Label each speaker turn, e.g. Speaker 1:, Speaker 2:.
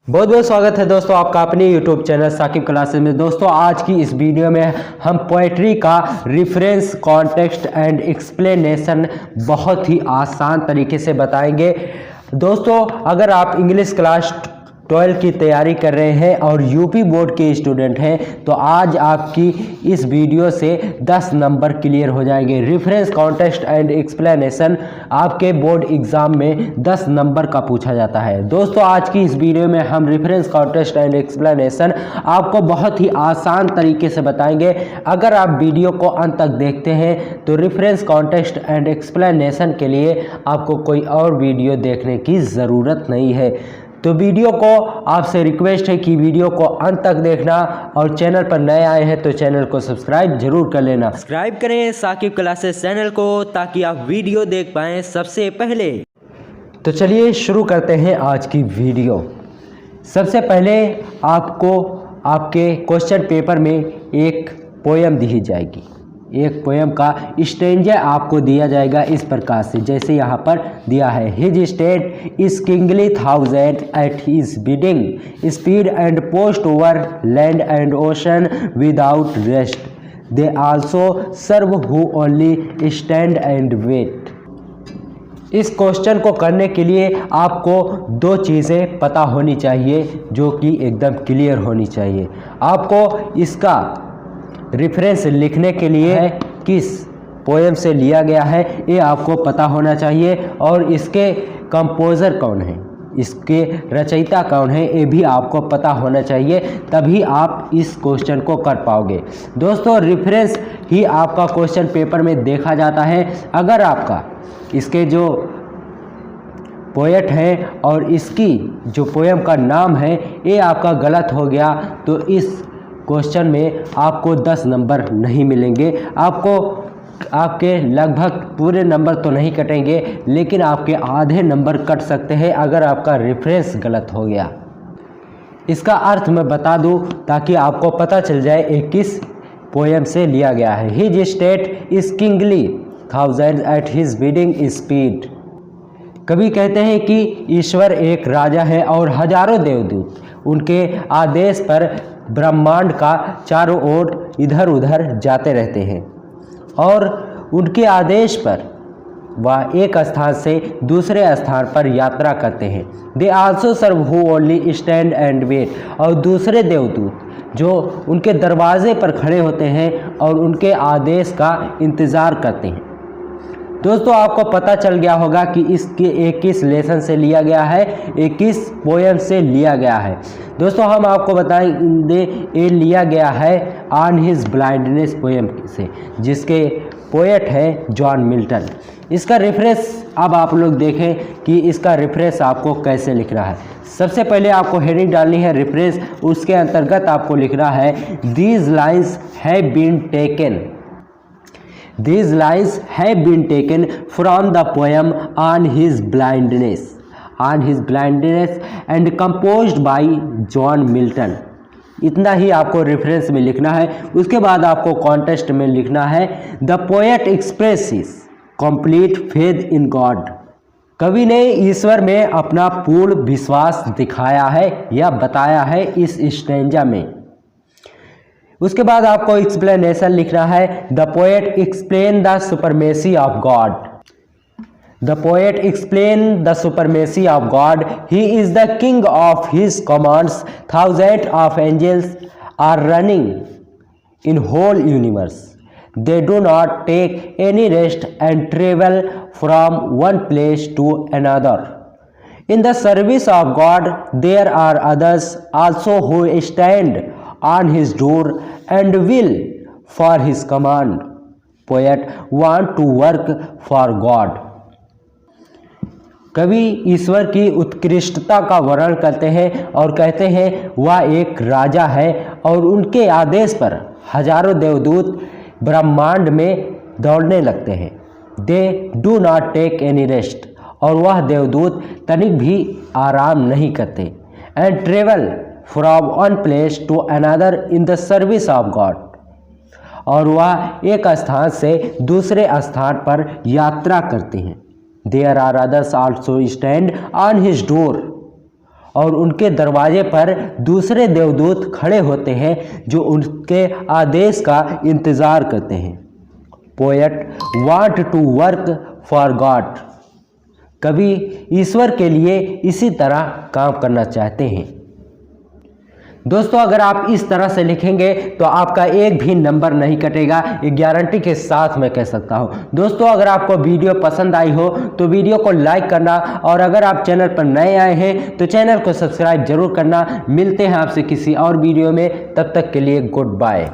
Speaker 1: बहुत बहुत स्वागत है दोस्तों आपका अपने YouTube चैनल साकिब क्लासेस में। दोस्तों आज की इस वीडियो में हम पोएट्री का रेफरेंस, कॉन्टेक्स्ट एंड एक्सप्लेनेशन बहुत ही आसान तरीके से बताएंगे। दोस्तों अगर आप इंग्लिश क्लास 12 की तैयारी कर रहे हैं और यूपी बोर्ड के स्टूडेंट हैं तो आज आपकी इस वीडियो से 10 नंबर क्लियर हो जाएंगे। रेफरेंस, कॉन्टेक्स्ट एंड एक्सप्लेनेशन आपके बोर्ड एग्जाम में 10 नंबर का पूछा जाता है। दोस्तों आज की इस वीडियो में हम रेफरेंस, कॉन्टेक्स्ट एंड एक्सप्लेनेशन आपको बहुत ही आसान तरीके से बताएंगे। अगर आप वीडियो को अंत तक देखते हैं तो रेफरेंस, कॉन्टेक्स्ट एंड एक्सप्लेनेशन के लिए आपको कोई और वीडियो देखने की ज़रूरत नहीं है। तो वीडियो को आपसे रिक्वेस्ट है कि वीडियो को अंत तक देखना और चैनल पर नए आए हैं तो चैनल को सब्सक्राइब जरूर कर लेना। सब्सक्राइब करें साकिब क्लासेस चैनल को ताकि आप वीडियो देख पाएं सबसे पहले। तो चलिए शुरू करते हैं आज की वीडियो। सबसे पहले आपको आपके क्वेश्चन पेपर में एक पोयम दी जाएगी। एक पोयम का स्टैंजा आपको दिया जाएगा इस प्रकार से, जैसे यहाँ पर दिया है। His state is kingly thousand at his bidding, speed and post over land and ocean without rest, they also serve who only stand and wait. इस क्वेश्चन को करने के लिए आपको दो चीज़ें पता होनी चाहिए जो कि एकदम क्लियर होनी चाहिए। आपको इसका रेफरेंस लिखने के लिए किस पोएम से लिया गया है ये आपको पता होना चाहिए और इसके कंपोज़र कौन है, इसके रचयिता कौन है ये भी आपको पता होना चाहिए, तभी आप इस क्वेश्चन को कर पाओगे। दोस्तों रेफरेंस ही आपका क्वेश्चन पेपर में देखा जाता है। अगर आपका इसके जो पोएट हैं और इसकी जो पोएम का नाम है ये आपका गलत हो गया तो इस क्वेश्चन में आपको 10 नंबर नहीं मिलेंगे। आपको आपके लगभग पूरे नंबर तो नहीं कटेंगे लेकिन आपके आधे नंबर कट सकते हैं अगर आपका रेफरेंस गलत हो गया। इसका अर्थ मैं बता दूं ताकि आपको पता चल जाए ये किस पोएम से लिया गया है। His state is kingly thousand at his bidding speed. कवि कहते हैं कि ईश्वर एक राजा है और हजारों देवदूत उनके आदेश पर ब्रह्मांड का चारों ओर इधर उधर जाते रहते हैं और उनके आदेश पर वह एक स्थान से दूसरे स्थान पर यात्रा करते हैं। They also serve who only stand and wait. और दूसरे देवदूत जो उनके दरवाजे पर खड़े होते हैं और उनके आदेश का इंतज़ार करते हैं। दोस्तों आपको पता चल गया होगा कि इसके एक किस लेसन से लिया गया है, एक किस पोएम से लिया गया है। दोस्तों हम आपको बताएंगे ये लिया गया है ऑन हिज ब्लाइंडनेस पोएम से, जिसके पोएट है जॉन मिल्टन। इसका रेफरेंस अब आप लोग देखें कि इसका रेफरेंस आपको कैसे लिख रहा है। सबसे पहले आपको हेडिंग डालनी है रेफरेंस, उसके अंतर्गत आपको लिखना है these lines have been taken. These lines have been taken from the poem On His Blindness and composed by John Milton। इतना ही आपको रेफरेंस में लिखना है। उसके बाद आपको कॉन्टेक्स्ट में लिखना है the poet expresses complete faith in God. कवि ने ईश्वर में अपना पूर्ण विश्वास दिखाया है या बताया है इस स्टैंजा में। उसके बाद आपको एक्सप्लेनेशन लिखना है the poet explain the supremacy of God. The poet explain the supremacy of God, he is the king of his commands, thousand of angels are running in whole universe, they do not take any rest and travel from one place to another. In the service of God there are others also who stand on his door and will for his command. Poet want to work for God। कवि ईश्वर की उत्कृष्टता का वर्णन करते हैं और कहते हैं वह एक राजा है और उनके आदेश पर हजारों देवदूत ब्रह्मांड में दौड़ने लगते हैं। They do not take any rest। और वह देवदूत तनिक भी आराम नहीं करते। And travel from one place to another in the service of God। और वह एक स्थान से दूसरे स्थान पर यात्रा करते हैं। There are others also stand on his door। और उनके दरवाजे पर दूसरे देवदूत खड़े होते हैं जो उनके आदेश का इंतज़ार करते हैं। Poet want to work for God, कवि ईश्वर के लिए इसी तरह काम करना चाहते हैं। दोस्तों अगर आप इस तरह से लिखेंगे तो आपका एक भी नंबर नहीं कटेगा, ये गारंटी के साथ मैं कह सकता हूं। दोस्तों अगर आपको वीडियो पसंद आई हो तो वीडियो को लाइक करना, और अगर आप चैनल पर नए आए हैं तो चैनल को सब्सक्राइब जरूर करना। मिलते हैं आपसे किसी और वीडियो में, तब तक के लिए गुड बाय।